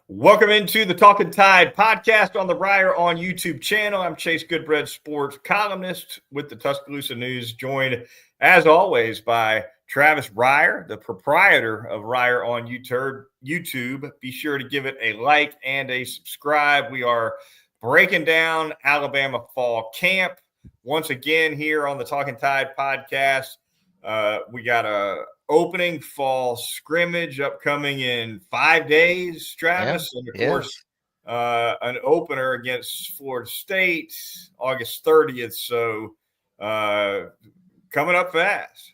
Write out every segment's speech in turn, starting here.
Welcome into the Talkin Tide podcast on the Reier on YouTube channel. I'm Chase Goodbread, sports columnist with the Tuscaloosa News, joined as always by Travis Reier, the proprietor of Reier on YouTube. Be sure to give it a like and a subscribe. We are breaking down Alabama fall camp once again here on the Talkin Tide podcast. We got a opening fall scrimmage upcoming in 5 days, Travis, and of course an opener against Florida State August 30th. So coming up fast.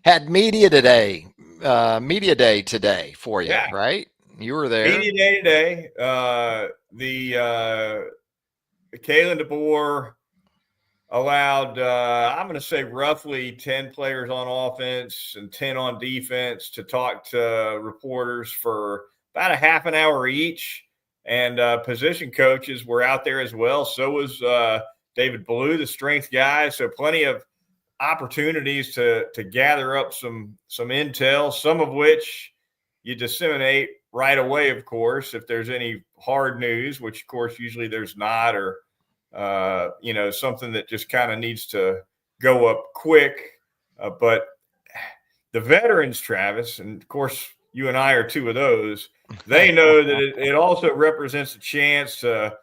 Had media day today for you, right? You were there. Media day today. Kalen DeBoer allowed, I'm going to say roughly 10 players on offense and 10 on defense to talk to reporters for about a half an hour each. And position coaches were out there as well. So was David Ballou, the strength guy. So plenty of opportunities to gather up some intel, some of which you disseminate right away, of course, if there's any hard news, which, of course, usually there's not, or something that just kind of needs to go up quick. But the veterans, Travis, and of course, you and I are two of those, they know that it also represents a chance to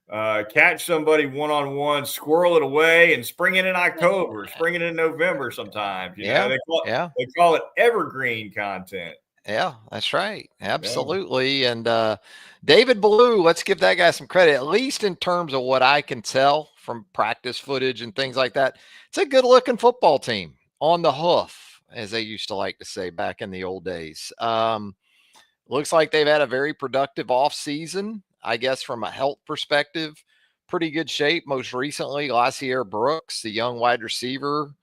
catch somebody one-on-one, squirrel it away, and spring it in October, spring it in November sometimes. You know, they call it evergreen content. Yeah, that's right. Absolutely. Yeah. And David Ballou, let's give that guy some credit, at least in terms of what I can tell from practice footage and things like that. It's a good-looking football team on the hoof, as they used to like to say back in the old days. Looks like they've had a very productive offseason, I guess, from a health perspective. Pretty good shape. Most recently, Lassier Brooks, the young wide receiver,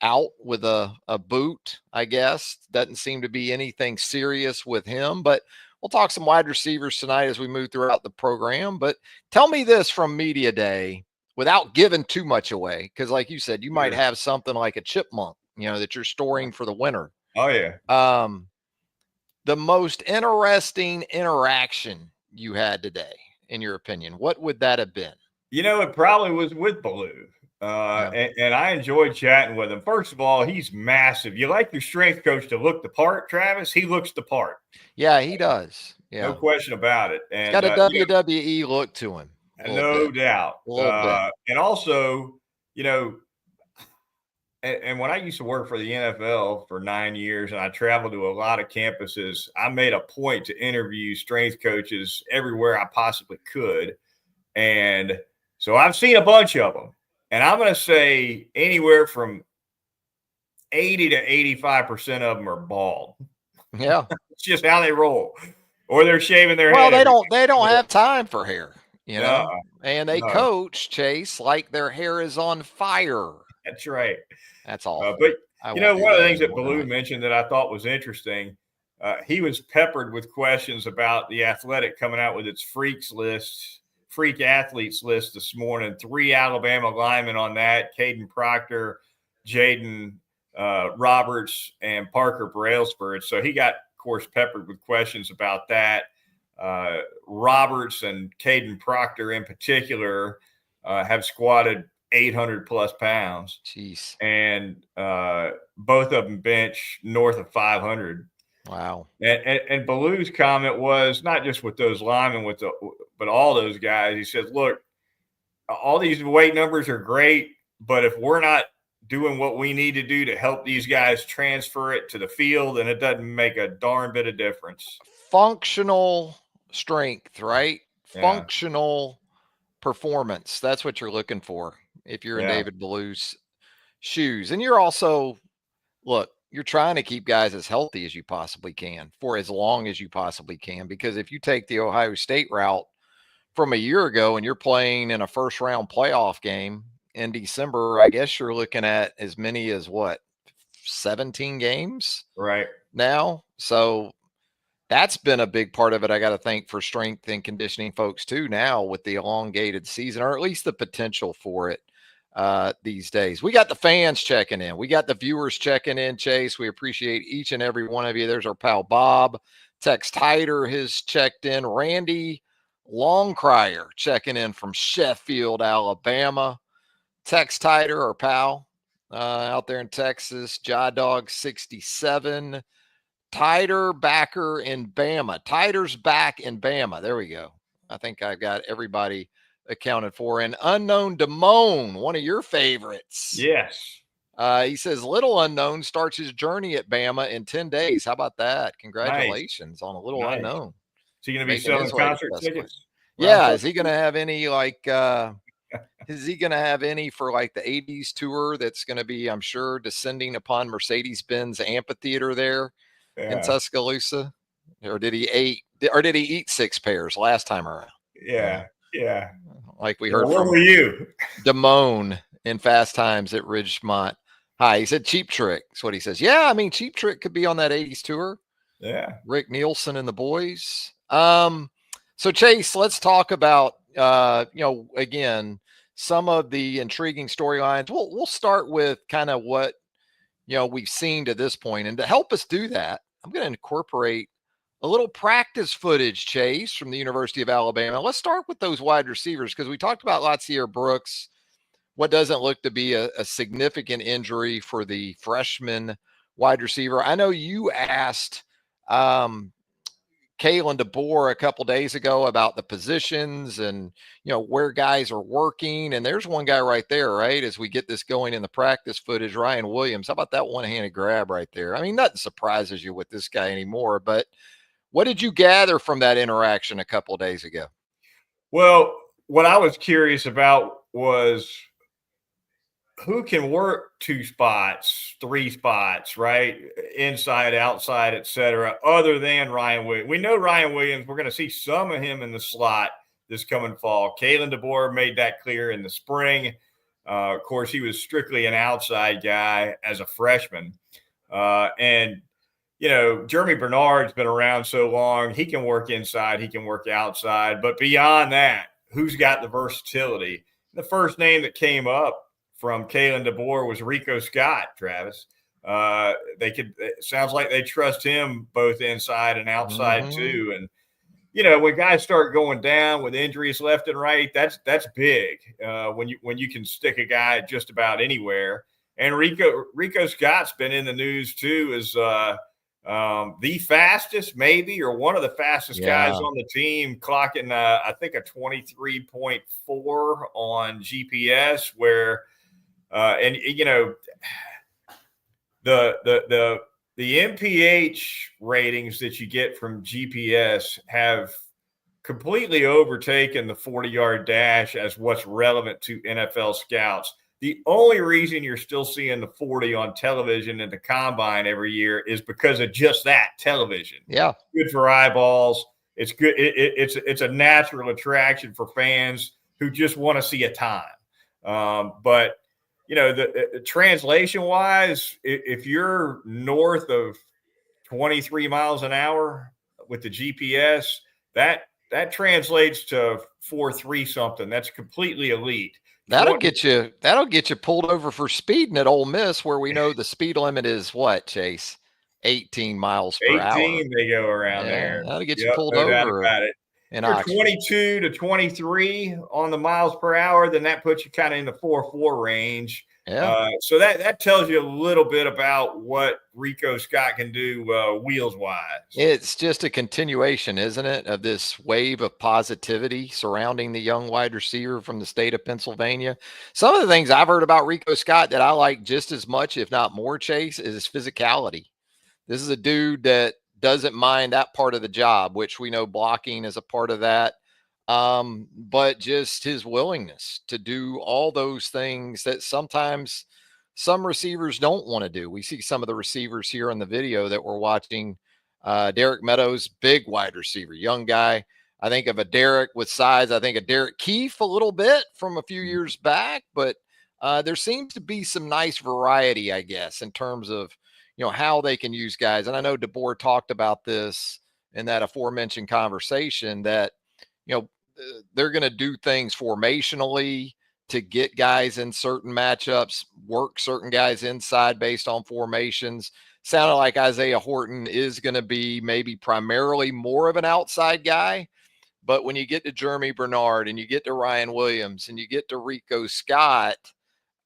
out with a boot, I guess. Doesn't seem to be anything serious with him, but we'll talk some wide receivers tonight as we move throughout the program. But tell me this from media day without giving too much away, because like you said, you might have something like a chipmunk, that you're storing for the winter. Oh, yeah. The most interesting interaction you had today, in your opinion, what would that have been? It probably was with Ballou. And I enjoyed chatting with him. First of all, he's massive. You like your strength coach to look the part, Travis? He looks the part. Yeah, he does. Yeah, no question about it. And he's got a WWE look to him. No doubt. And also, and when I used to work for the NFL for 9 years and I traveled to a lot of campuses, I made a point to interview strength coaches everywhere I possibly could. And so I've seen a bunch of them. And I'm going to say anywhere from 80 to 85% of them are bald. Yeah. It's just how they roll. Or they're shaving their head. Well, they don't have time for hair, and they coach, Chase, like their hair is on fire. That's right. That's all. But, one of the things that Ballou mentioned that I thought was interesting, he was peppered with questions about the Athletic coming out with its freak athletes list this morning. 3 Alabama linemen on that: Caden Proctor, Jaden Roberts, and Parker Brailsford. So he got, of course, peppered with questions about that. Roberts and Caden Proctor in particular have squatted 800 plus pounds. Jeez. And both of them bench north of 500. Wow. And Ballou's comment was not just with those linemen, but all those guys. He said, look, all these weight numbers are great, but if we're not doing what we need to do to help these guys transfer it to the field, then it doesn't make a darn bit of difference. Functional strength, right? Yeah. Functional performance. That's what you're looking for if you're in David Ballou's shoes. And you're also, you're trying to keep guys as healthy as you possibly can for as long as you possibly can. Because if you take the Ohio State route from a year ago and you're playing in a first round playoff game in December, I guess you're looking at as many as 17 games right now. So that's been a big part of it. I got to think for strength and conditioning folks too now with the elongated season, or at least the potential for it these days. We got the fans checking in. We got the viewers checking in, Chase. We appreciate each and every one of you. There's our pal Bob Tex Tider has checked in. Randy Longcrier checking in from Sheffield, Alabama. Tex Tider, our pal, out there in Texas. Dog 67. Tider backer in Bama. Tider's back in Bama. There we go. I think I've got everybody accounted for. And Unknown Damone, one of your favorites. Yes. He says Little Unknown starts his journey at Bama in 10 days. How about that? Congratulations on a Little Unknown. Is he going to be selling concert tickets? Yeah. Is he going to have any is he going to have any for like the 80s tour that's going to be, I'm sure, descending upon Mercedes-Benz amphitheater there in Tuscaloosa? Or did he eat 6 pairs last time around? Yeah. Like we heard from were you? Damone in Fast Times at Ridgemont High. He said Cheap Trick. That's what he says. Yeah, I mean, Cheap Trick could be on that 80s tour. Yeah. Rick Nielsen and the boys. So Chase, let's talk about again, some of the intriguing storylines. We'll start with kind of what we've seen to this point. And to help us do that, I'm going to incorporate a little practice footage, Chase, from the University of Alabama. Let's start with those wide receivers, because we talked about Latsier Brooks, what doesn't look to be a significant injury for the freshman wide receiver. I know you asked Kalen DeBoer a couple days ago about the positions and, where guys are working. And there's one guy right there, right? As we get this going in the practice footage, Ryan Williams. How about that one-handed grab right there? I mean, nothing surprises you with this guy anymore, but what did you gather from that interaction a couple of days ago? Well, what I was curious about was who can work 2 spots, 3 spots, right? Inside, outside, etc., other than Ryan Williams. We know Ryan Williams, we're going to see some of him in the slot this coming fall. Kalen DeBoer made that clear in the spring. Of course, he was strictly an outside guy as a freshman. And Jeremy Bernard's been around so long, he can work inside, he can work outside. But beyond that, who's got the versatility? The first name that came up from Kalen DeBoer was Rico Scott, Travis. It sounds like they trust him both inside and outside too. And, when guys start going down with injuries left and right, that's big when you can stick a guy just about anywhere. And Rico Scott's been in the news too as the fastest, maybe, or one of the fastest guys on the team, clocking I think a 23.4 on GPS, where the MPH ratings that you get from GPS have completely overtaken the 40-yard dash as what's relevant to NFL scouts. The only reason you're still seeing the 40 on television at the combine every year is because of just that television. Yeah. Good for eyeballs. It's good. It's a natural attraction for fans who just want to see a time. But the translation wise, if you're north of 23 miles an hour with the GPS, that translates to 4.3 something. That's completely elite. That'll get you pulled over for speeding at Ole Miss, where we know the speed limit is what, Chase? 18 miles per hour. 18 they go around there. That'll get you pulled over. Doubt about it. If you're 22 to 23 on the miles per hour, then that puts you kind of in the 4.4 range. Yeah. So that tells you a little bit about what Rico Scott can do wheels wise. It's just a continuation, isn't it, of this wave of positivity surrounding the young wide receiver from the state of Pennsylvania. Some of the things I've heard about Rico Scott that I like just as much, if not more, Chase, is his physicality. This is a dude that doesn't mind that part of the job, which we know blocking is a part of that. But just his willingness to do all those things that sometimes some receivers don't want to do. We see some of the receivers here in the video that we're watching. Derek Meadows, big wide receiver, young guy. I think of a Derek with size. I think of Derek Keefe a little bit from a few years back, but there seems to be some nice variety, I guess, in terms of, how they can use guys. And I know DeBoer talked about this in that aforementioned conversation that, they're going to do things formationally to get guys in certain matchups, work certain guys inside based on formations. sounded like Isaiah Horton is going to be maybe primarily more of an outside guy. But when you get to Jeremy Bernard and you get to Ryan Williams and you get to Rico Scott,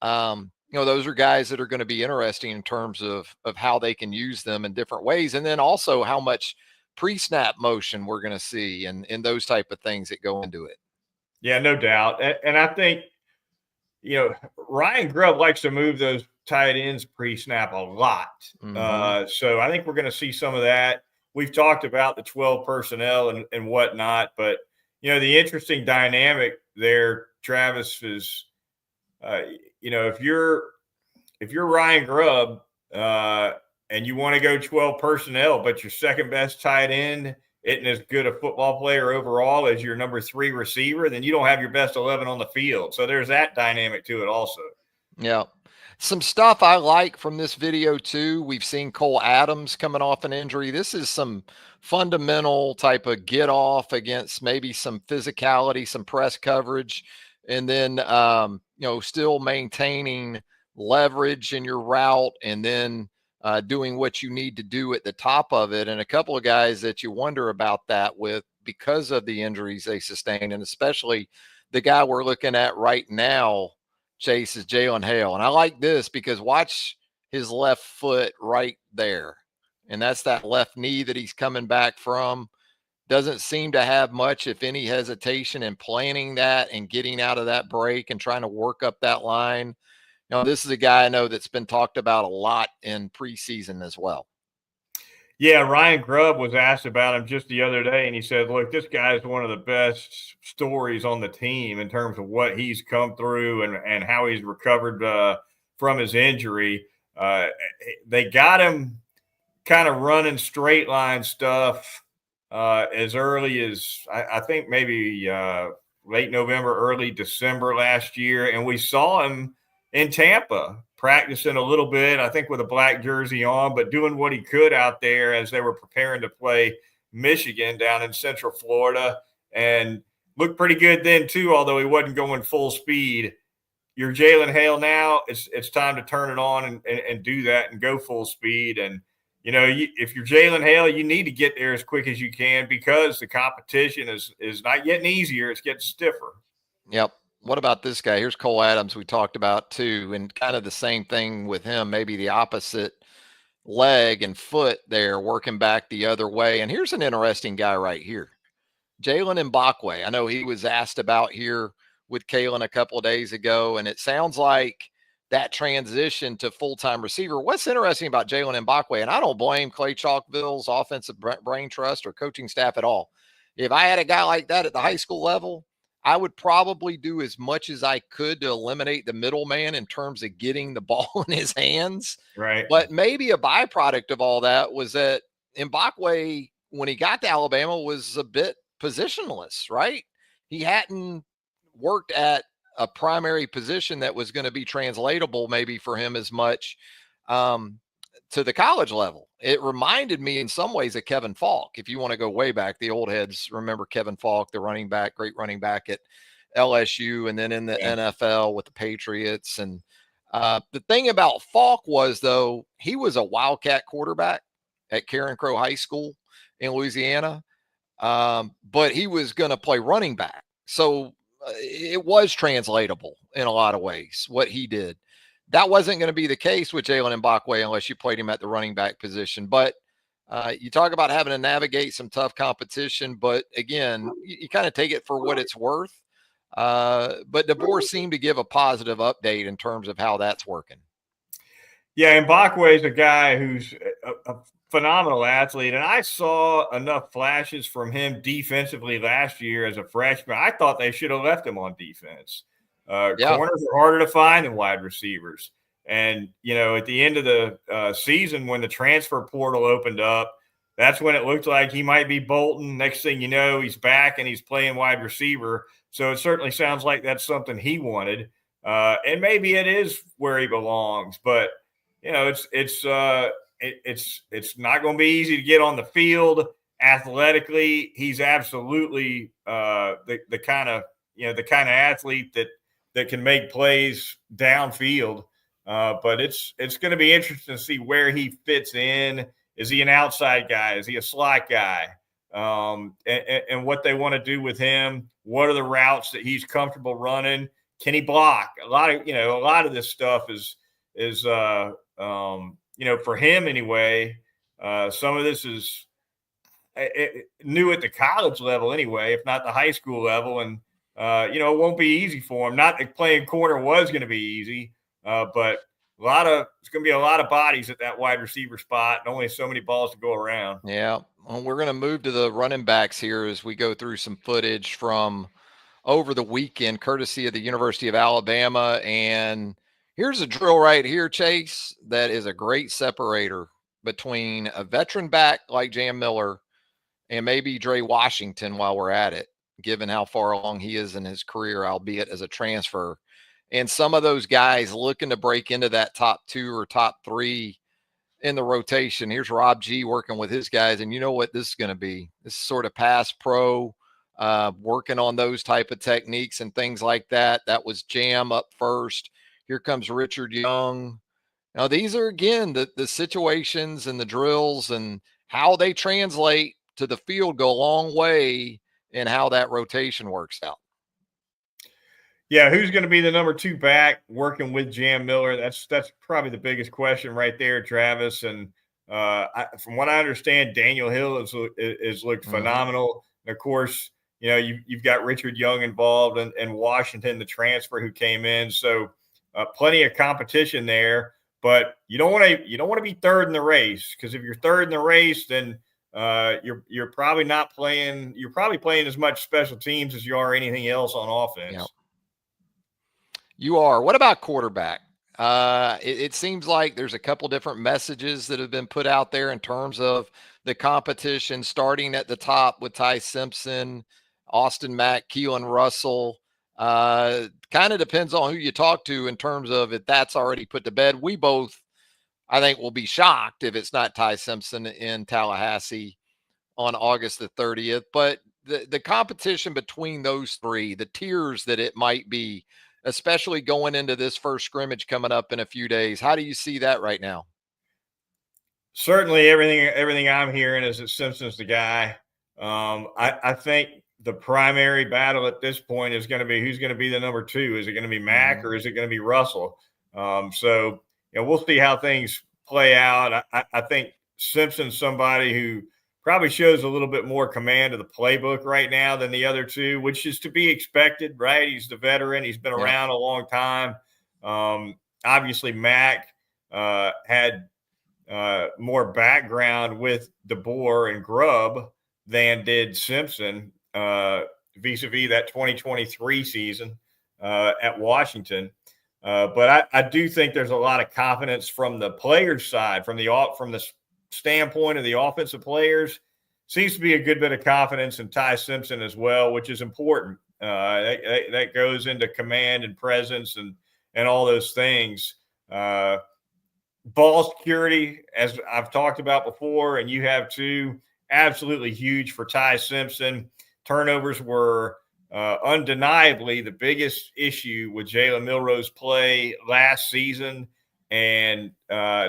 those are guys that are going to be interesting in terms of how they can use them in different ways. And then also how much pre-snap motion we're going to see and those type of things that go into it. Yeah, no doubt. And I think, Ryan Grubb likes to move those tight ends pre-snap a lot. Mm-hmm. So I think we're going to see some of that. We've talked about the 12 personnel and whatnot, but, the interesting dynamic there, Travis, is, if you're Ryan Grubb and you want to go 12 personnel, but your second best tight end isn't as good a football player overall as your number 3 receiver, then you don't have your best 11 on the field. So there's that dynamic to it also. Yeah. Some stuff I like from this video too. We've seen Cole Adams coming off an injury. This is some fundamental type of get off against maybe some physicality, some press coverage, and then, still maintaining leverage in your route and then doing what you need to do at the top of it. And a couple of guys that you wonder about that with because of the injuries they sustained, and especially the guy we're looking at right now, Chase, is Jalen Hale. And I like this because watch his left foot right there. And that's that left knee that he's coming back from. Doesn't seem to have much, if any, hesitation in planning that and getting out of that break and trying to work up that line. This is a guy I know that's been talked about a lot in preseason as well. Yeah, Ryan Grubb was asked about him just the other day, and he said, look, this guy is one of the best stories on the team in terms of what he's come through and how he's recovered from his injury. They got him kind of running straight line stuff as early as, I think maybe late November, early December last year, and we saw him in Tampa practicing a little bit, I think with a black jersey on, but doing what he could out there as they were preparing to play Michigan down in Central Florida, and looked pretty good then too, although he wasn't going full speed. You're Jalen Hale now, it's time to turn it on and do that and go full speed. And, if you're Jalen Hale, you need to get there as quick as you can because the competition is not getting easier, it's getting stiffer. Yep. What about this guy? Here's Cole Adams we talked about too, and kind of the same thing with him, maybe the opposite leg and foot there working back the other way. And here's an interesting guy right here, Jalen Mbakwe. I know he was asked about here with Kalen a couple of days ago, and it sounds like that transition to full-time receiver. What's interesting about Jalen Mbakwe, and I don't blame Clay Chalkville's offensive brain trust or coaching staff at all. If I had a guy like that at the high school level, I would probably do as much as I could to eliminate the middleman in terms of getting the ball in his hands. Right. But maybe a byproduct of all that was that Mbakwe, when he got to Alabama, was a bit positionless, right? He hadn't worked at a primary position that was going to be translatable maybe for him as much to the college level. It reminded me in some ways of Kevin Falk. If you want to go way back, the old heads remember Kevin Falk, the running back, great running back at LSU and then in the NFL with the Patriots. And the thing about Falk was, though, he was a Wildcat quarterback at Karen Crow High School in Louisiana, but he was going to play running back. So it was translatable in a lot of ways, what he did. That wasn't going to be the case with Jalen Mbakwe unless you played him at the running back position. But you talk about having to navigate some tough competition. But again, you kind of take it for what it's worth. But DeBoer seemed to give a positive update in terms of how that's working. Yeah, Mbakwe is a guy who's a phenomenal athlete. And I saw enough flashes from him defensively last year as a freshman. I thought they should have left him on defense. Corners are harder to find than wide receivers. And, at the end of the season, when the transfer portal opened up, that's when it looked like he might be bolting. Next thing you know, he's back and he's playing wide receiver. So it certainly sounds like that's something he wanted. And maybe it is where he belongs. But, it's not going to be easy to get on the field. Athletically, he's absolutely the kind of athlete that can make plays downfield. But it's going to be interesting to see where he fits in. Is he an outside guy? Is he a slot guy? And what they want to do with him. What are the routes that he's comfortable running? Can he block? A lot of this stuff is for him anyway. Some of this is new at the college level anyway, if not the high school level. And, it won't be easy for him. Not that playing corner was going to be easy, but it's going to be a lot of bodies at that wide receiver spot and only so many balls to go around. Yeah. Well, we're going to move to the running backs here as we go through some footage from over the weekend, courtesy of the University of Alabama. And here's a drill right here, Chase, that is a great separator between a veteran back like Jam Miller and maybe Dre Washington while we're at it, given how far along he is in his career, albeit as a transfer. And some of those guys looking to break into that top 2 or top 3 in the rotation. Here's Rob G working with his guys. And you know what this is going to be? This is sort of pass pro, working on those type of techniques and things like that. That was Jam up first. Here comes Richard Young. Now, these are, again, the situations and the drills and how they translate to the field go a long way in how that rotation works out. Yeah, who's going to be the number 2 back working with Jam Miller? That's probably the biggest question right there, Travis. And from what I understand, Daniel Hill is looked phenomenal. And of course, you've got Richard Young involved and Washington, the transfer who came in. So plenty of competition there. But you don't want to be third in the race, because if you're third in the race, then you're probably not playing. You're probably playing as much special teams as you are anything else on offense. Yep. You are. What about quarterback? It seems like there's a couple different messages that have been put out there in terms of the competition, starting at the top with Ty Simpson, Austin Mack, Keelan Russell. Kind of depends on who you talk to in terms of if that's already put to bed. We both, I think, will be shocked if it's not Ty Simpson in Tallahassee on August the 30th. But the competition between those 3, the tiers that it might be, especially going into this first scrimmage coming up in a few days. How do you see that right now? Certainly everything I'm hearing is that Simpson's the guy. I think the primary battle at this point is going to be who's going to be the number 2. Is it going to be Mack or is it going to be Russell? So we'll see how things play out. I think Simpson's somebody who probably shows a little bit more command of the playbook right now than the other 2, which is to be expected, right? He's the veteran. He's been around a long time. Obviously, Mack had more background with DeBoer and Grubb than did Simpson vis-a-vis that 2023 season at Washington. But I do think there's a lot of confidence from the players' side, from the standpoint of the offensive players. Seems to be a good bit of confidence in Ty Simpson as well, which is important. That goes into command and presence and all those things. Ball security, as I've talked about before, and you have too, absolutely huge for Ty Simpson. Turnovers were undeniably the biggest issue with Jalen Milroe's play last season. And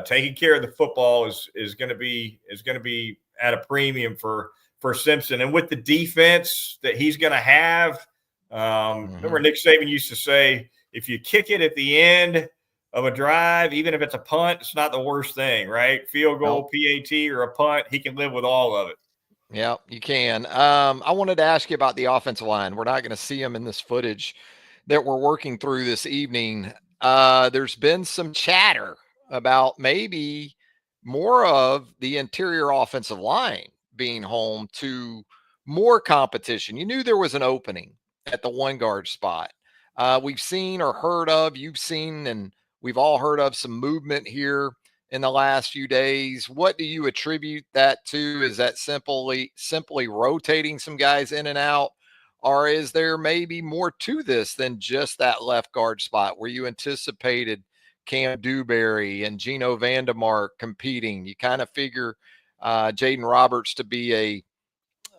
taking care of the football is going to be at a premium for Simpson. And with the defense that he's going to have, remember Nick Saban used to say, if you kick it at the end of a drive, even if it's a punt, it's not the worst thing, right? Field goal, PAT, or a punt, he can live with all of it. Yeah, you can. I wanted to ask you about the offensive line. We're not going to see them in this footage that we're working through this evening. There's been some chatter about maybe more of the interior offensive line being home to more competition. You knew there was an opening at the 1 guard spot. We've seen or heard of, you've seen, and we've all heard of some movement here in the last few days. What do you attribute that to? Is that simply rotating some guys in and out? Or is there maybe more to this than just that left guard spot where you anticipated Cam Dewberry and Geno Vandemark competing? You kind of figure Jaden Roberts to be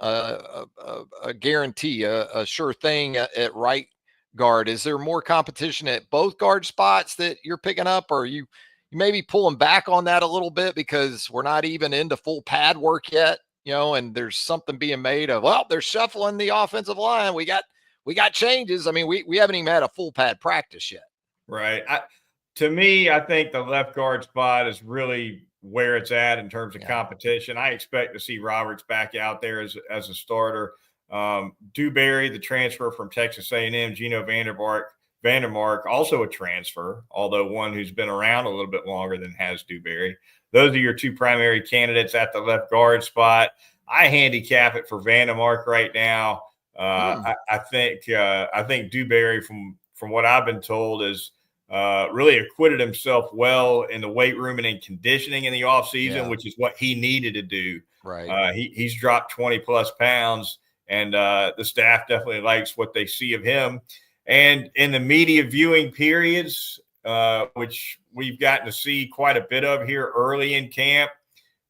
a guarantee, a sure thing at right guard? Is there more competition at both guard spots that you're picking up, or you maybe pulling back on that a little bit because we're not even into full pad work yet, and there's something being made of, well, they're shuffling the offensive line. We got changes. I mean, we haven't even had a full pad practice yet. Right. To me, I think the left guard spot is really where it's at in terms of competition. I expect to see Roberts back out there as a starter. Dewberry, the transfer from Texas A&M, Gino Vandermark, also a transfer, although one who's been around a little bit longer than has Dewberry. Those are your two primary candidates at the left guard spot. I handicap it for Vandermark right now. I think Dewberry, from what I've been told, is really acquitted himself well in the weight room and in conditioning in the offseason, which is what he needed to do. Right. He's dropped 20 plus pounds, and the staff definitely likes what they see of him. And in the media viewing periods, which we've gotten to see quite a bit of here early in camp,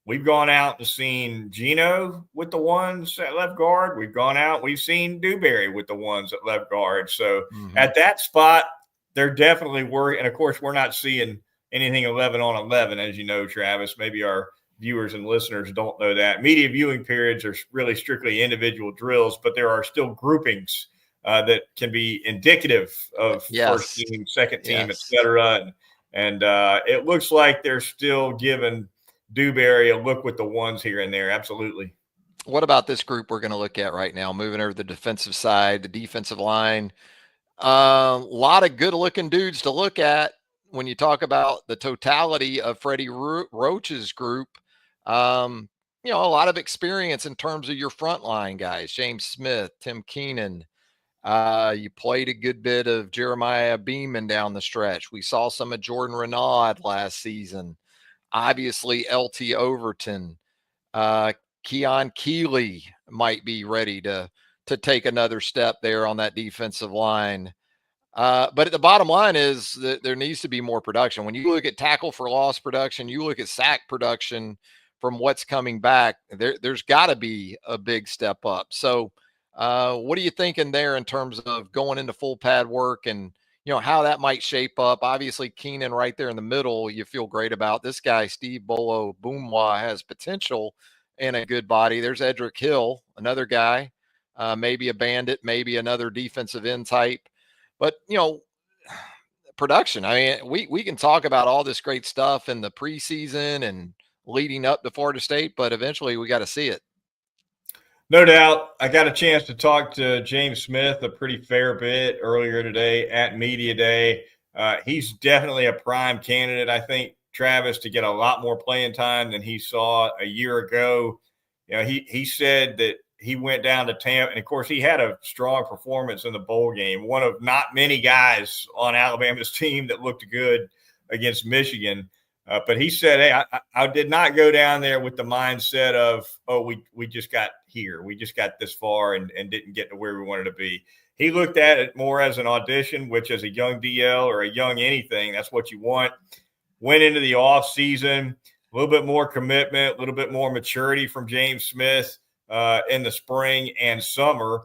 we've gone out and seen Gino with the ones at left guard. We've gone out, we've seen Dewberry with the ones at left guard. So at that spot, they're definitely working. And of course, we're not seeing anything 11 on 11, as you know, Travis. Maybe our viewers and listeners don't know that. Media viewing periods are really strictly individual drills, but there are still groupings that can be indicative of first team, second team, et cetera. And it looks like they're still giving Dewberry a look with the ones here and there. Absolutely. What about this group we're going to look at right now? Moving over the defensive side, the defensive line. A lot of good looking dudes to look at when you talk about the totality of Freddie Roach's group. A lot of experience in terms of your front line guys, James Smith, Tim Keenan. You played a good bit of Jeremiah Beeman down the stretch. We saw some of Jordan Renaud last season. Obviously, LT Overton, Keon Keeley might be ready to take another step there on that defensive line. But at the bottom line is that there needs to be more production. When you look at tackle for loss production, you look at sack production from what's coming back, there's got to be a big step up. So what are you thinking there in terms of going into full pad work and, how that might shape up? Obviously, Keenan right there in the middle, you feel great about. This guy, Steve Bolo Boomwa, has potential and a good body. There's Edric Hill, another guy, maybe a bandit, maybe another defensive end type. But, production, I mean, we can talk about all this great stuff in the preseason and leading up to Florida State, but eventually we got to see it. No doubt. I got a chance to talk to James Smith a pretty fair bit earlier today at Media Day. He's definitely a prime candidate, I think, Travis, to get a lot more playing time than he saw a year ago. He said that he went down to Tampa, and of course he had a strong performance in the bowl game. One of not many guys on Alabama's team that looked good against Michigan. But he said, hey, I did not go down there with the mindset of, oh, we just got here. We just got this far and didn't get to where we wanted to be. He looked at it more as an audition, which as a young DL or a young anything, that's what you want. Went into the off season, a little bit more commitment, a little bit more maturity from James Smith in the spring and summer.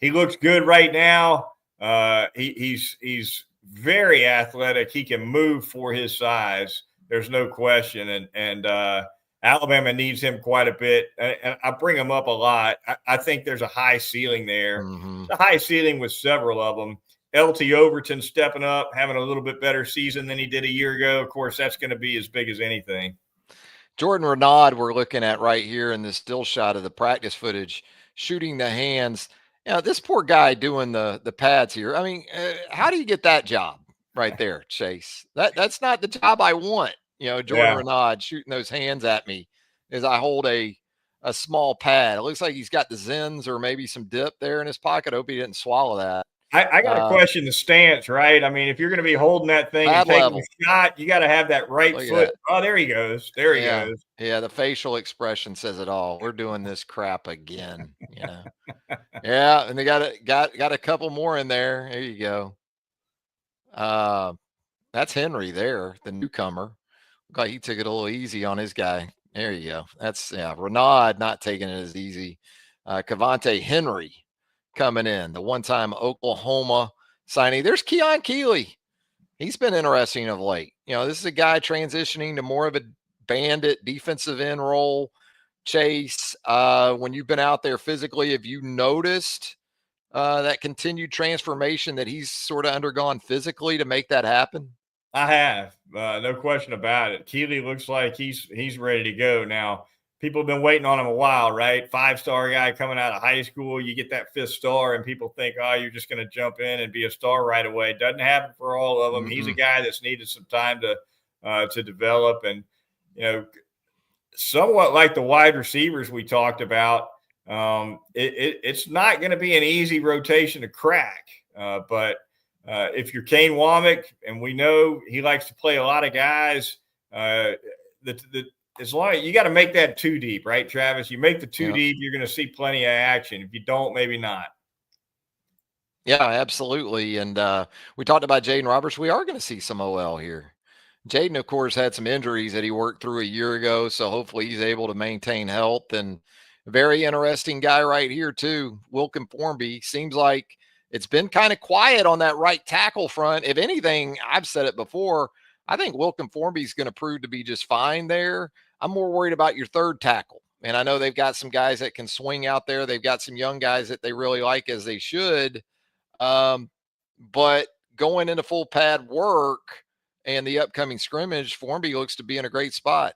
He looks good right now. He's very athletic. He can move for his size. There's no question. And Alabama needs him quite a bit. And I bring him up a lot. I think there's a high ceiling there. Mm-hmm. A high ceiling with several of them. LT Overton stepping up, having a little bit better season than he did a year ago. Of course, that's going to be as big as anything. Jordan Renaud, we're looking at right here in this still shot of the practice footage, shooting the hands. This poor guy doing the pads here. I mean, how do you get that job? Right there, Chase. That's not the job I want. Jordan Renaud shooting those hands at me as I hold a small pad. It looks like he's got the Zens or maybe some dip there in his pocket. I hope he didn't swallow that. I got to question the stance, right? I mean, if you're going to be holding that thing and taking a shot, you got to have that right foot. Oh, there he goes. There he goes. Yeah, the facial expression says it all. We're doing this crap again. Yeah, and they got a couple more in there. There you go. That's Henry there, the newcomer. Look like he took it a little easy on his guy. There you go. That's Renaud not taking it as easy. Cavante Henry coming in, the one-time Oklahoma signing. There's Keon Keeley. He's been interesting of late. This is a guy transitioning to more of a bandit defensive end role. Chase, when you've been out there physically, have you noticed that continued transformation that he's sort of undergone physically to make that happen? I have, no question about it. Keeley looks like he's ready to go now. People have been waiting on him a while, right? 5-star guy coming out of high school. You get that 5th star, and people think, oh, you're just going to jump in and be a star right away. Doesn't happen for all of them. Mm-hmm. He's a guy that's needed some time to develop, and somewhat like the wide receivers we talked about. It's not going to be an easy rotation to crack, but if you're Kane Womack, and we know he likes to play a lot of guys, as long as you got to make that 2 deep, right, Travis? You make the 2 deep, you're going to see plenty of action. If you don't, maybe not. Yeah, absolutely. And we talked about Jaden Roberts. We are going to see some OL here. Jaden, of course, had some injuries that he worked through a year ago, so hopefully he's able to maintain health. And a very interesting guy right here, too, Wilkin Formby. Seems like it's been kind of quiet on that right tackle front. If anything, I've said it before, I think Wilkin Formby is going to prove to be just fine there. I'm more worried about your third tackle. And I know they've got some guys that can swing out there. They've got some young guys that they really like, as they should. But going into full pad work and the upcoming scrimmage, Formby looks to be in a great spot.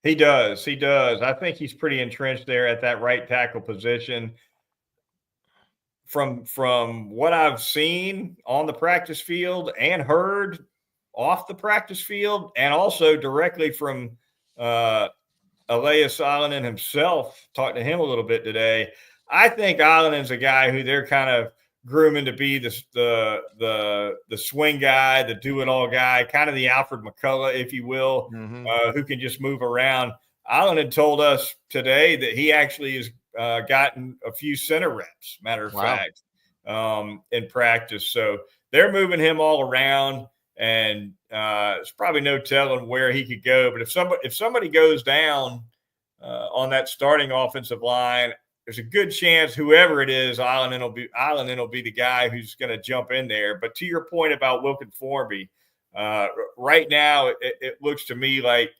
He does. I think he's pretty entrenched there at that right tackle position. From what I've seen on the practice field and heard off the practice field, and also directly from Elias Islandon himself, talked to him a little bit today. I think Islandon's a guy who they're kind of grooming to be the swing guy, the do-it-all guy, kind of the Alfred McCullough, if you will, who can just move around. Islandon told us today that he actually has gotten a few center reps, matter of fact, in practice. So they're moving him all around, and it's probably no telling where he could go. But if somebody goes down on that starting offensive line, there's a good chance whoever it is, Islandon will be the guy who's going to jump in there. But to your point about Wilkin Formby, right now it looks to me like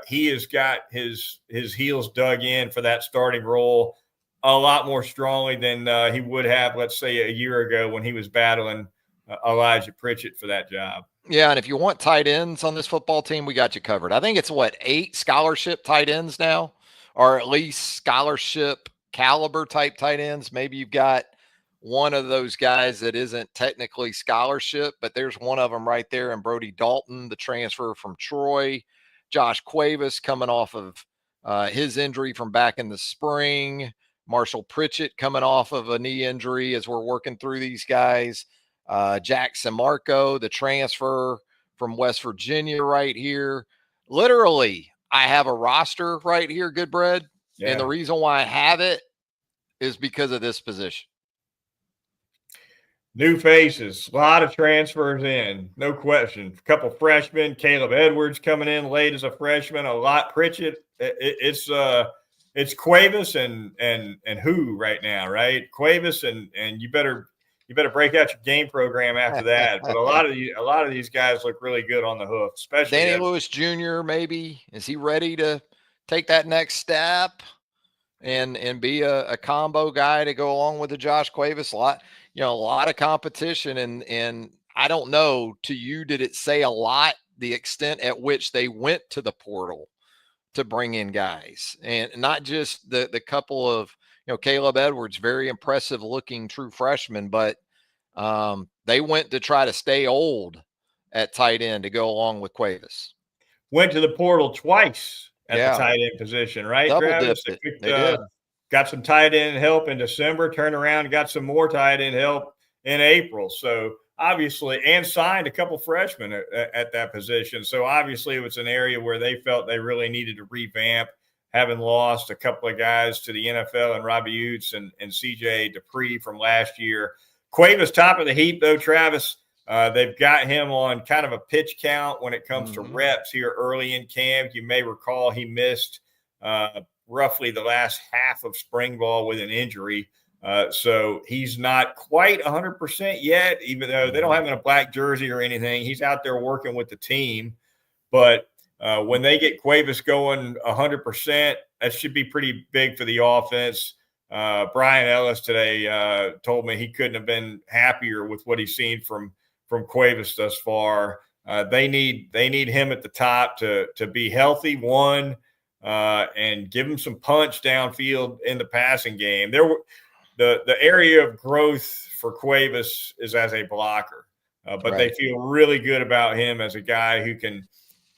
he has got his heels dug in for that starting role a lot more strongly than he would have, let's say, a year ago when he was battling Elijah Pritchett for that job. Yeah, and if you want tight ends on this football team, we got you covered. I think it's 8 scholarship tight ends now, or at least scholarship caliber type tight ends. Maybe you've got one of those guys that isn't technically scholarship, but there's one of them right there, and Brody Dalton, the transfer from Troy. Josh Cuevas coming off of his injury from back in the spring. Marshall Pritchett coming off of a knee injury as we're working through these guys. Jackson Marco, the transfer from West Virginia right here. Literally, I have a roster right here, Goodbread. Yeah. And the reason why I have it is because of this position. New faces, a lot of transfers in, no question. A couple freshmen, Caleb Edwards coming in late as a freshman, a lot. Pritchett, it's Cuevas and who right now, right? Cuevas and you better break out your game program after that. But a lot of these guys look really good on the hoof, especially Danny Lewis Jr. Maybe, is he ready to take that next step and be a combo guy to go along with the Josh Cuevas? A lot of competition, and I don't know, to you, did it say a lot the extent at which they went to the portal to bring in guys, and not just the couple of, Caleb Edwards, very impressive looking true freshman, but they went to try to stay old at tight end to go along with Cuevas. Went to the portal twice at the tight end position, right, Double Travis? They did. Got some tight end help in December, turned around and got some more tight end help in April. So obviously, and signed a couple freshmen at that position. So obviously it was an area where they felt they really needed to revamp, having lost a couple of guys to the NFL, and Robbie Utes and CJ Dupree from last year. Cuevas top of the heap, though, Travis. They've got him on kind of a pitch count when it comes to reps here early in camp. You may recall he missed roughly the last half of spring ball with an injury. So he's not quite 100% yet, even though they don't have him in a black jersey or anything. He's out there working with the team. But when they get Cuevas going 100%, that should be pretty big for the offense. Brian Ellis today told me he couldn't have been happier with what he's seen from Cuevas thus far. They need him at the top to be healthy, and give him some punch downfield in the passing game. The area of growth for Cuevas is as a blocker, but They feel really good about him as a guy who can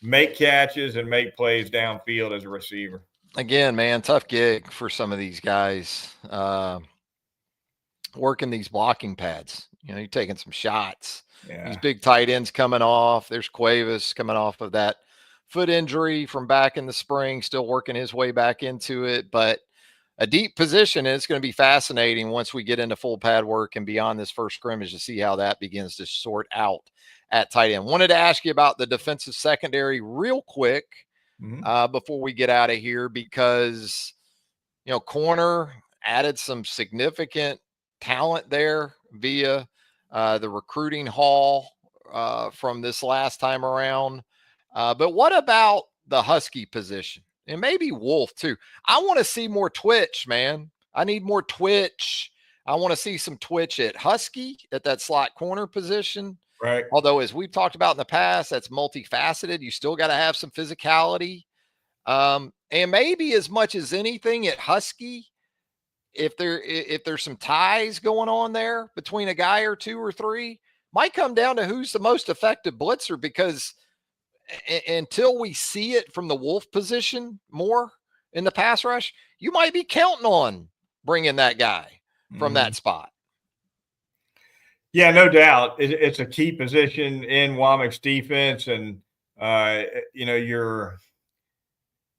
make catches and make plays downfield as a receiver. Again, man, tough gig for some of these guys working these blocking pads. You're taking some shots. Yeah. These big tight ends coming off. There's Cuevas coming off of that foot injury from back in the spring, still working his way back into it. But a deep position, and it's going to be fascinating once we get into full pad work and beyond this first scrimmage to see how that begins to sort out at tight end. Wanted to ask you about the defensive secondary real quick before we get out of here, because, corner added some significant talent there via the recruiting haul from this last time around. But what about the Husky position? And maybe Wolf too. I want to see more twitch, man. I need more twitch. I want to see some twitch at Husky at that slot corner position. Right. Although, as we've talked about in the past, that's multifaceted. You still got to have some physicality. And maybe as much as anything at Husky, if there's some ties going on there between a guy or two or three, might come down to who's the most effective blitzer, because until we see it from the Wolf position more in the pass rush, you might be counting on bringing that guy from that spot. Yeah, no doubt. It's a key position in Womack's defense. And,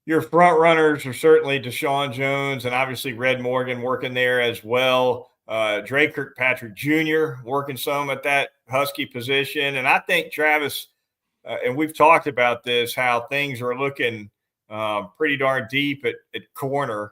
your front runners are certainly Deshaun Jones and obviously Red Morgan working there as well. Drake Kirkpatrick Jr. working some at that Husky position. And I think Travis, and we've talked about this, how things are looking pretty darn deep at corner,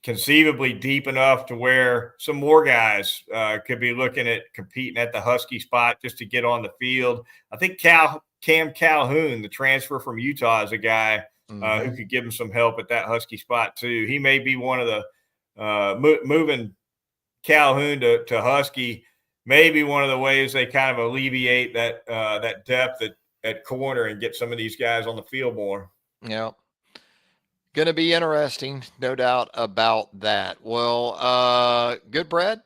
conceivably deep enough to where some more guys could be looking at competing at the Husky spot just to get on the field. I think Cam Calhoun, the transfer from Utah, is a guy who could give him some help at that Husky spot too. He may be one of the moving Calhoun to Husky, maybe one of the ways they kind of alleviate that depth at corner and get some of these guys on the field more. Yeah. Going to be interesting, no doubt about that. Well, Goodbread,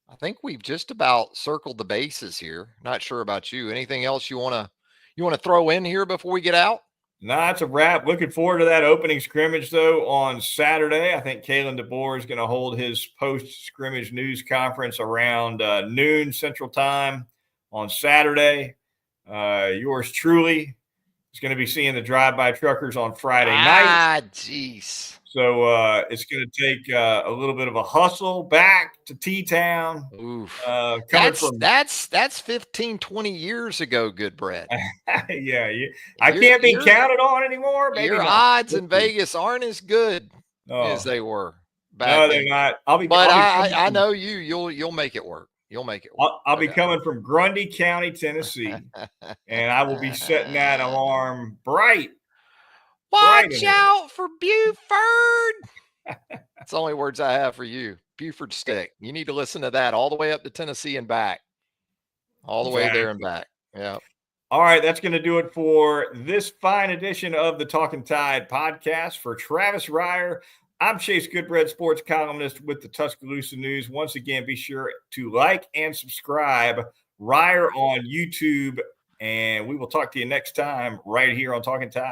I think we've just about circled the bases here. Not sure about you. Anything else you want to throw in here before we get out? No, it's a wrap. Looking forward to that opening scrimmage, though, on Saturday. I think Kalen DeBoer is going to hold his post-scrimmage news conference around noon Central Time on Saturday. Yours truly is going to be seeing the drive-by truckers on Friday night. Jeez. So it's going to take a little bit of a hustle back to T-Town. Oof. That's 15, 20 years ago, Goodbread. Yeah. I can't be counted on anymore. Maybe your odds in Vegas aren't as good as they were back then. No, they're not. I know you. You'll make it work. You'll make it work. I'll be coming from Grundy County, Tennessee, and I will be setting that alarm bright. Watch out for Buford. That's the only words I have for you. Buford stick. You need to listen to that all the way up to Tennessee and back. All the way there and back. Yeah. All right. That's going to do it for this fine edition of the Talkin Tide podcast. For Travis Reier, I'm Chase Goodbread, sports columnist with the Tuscaloosa News. Once again, be sure to like and subscribe Reier on YouTube, and we will talk to you next time right here on Talkin Tide.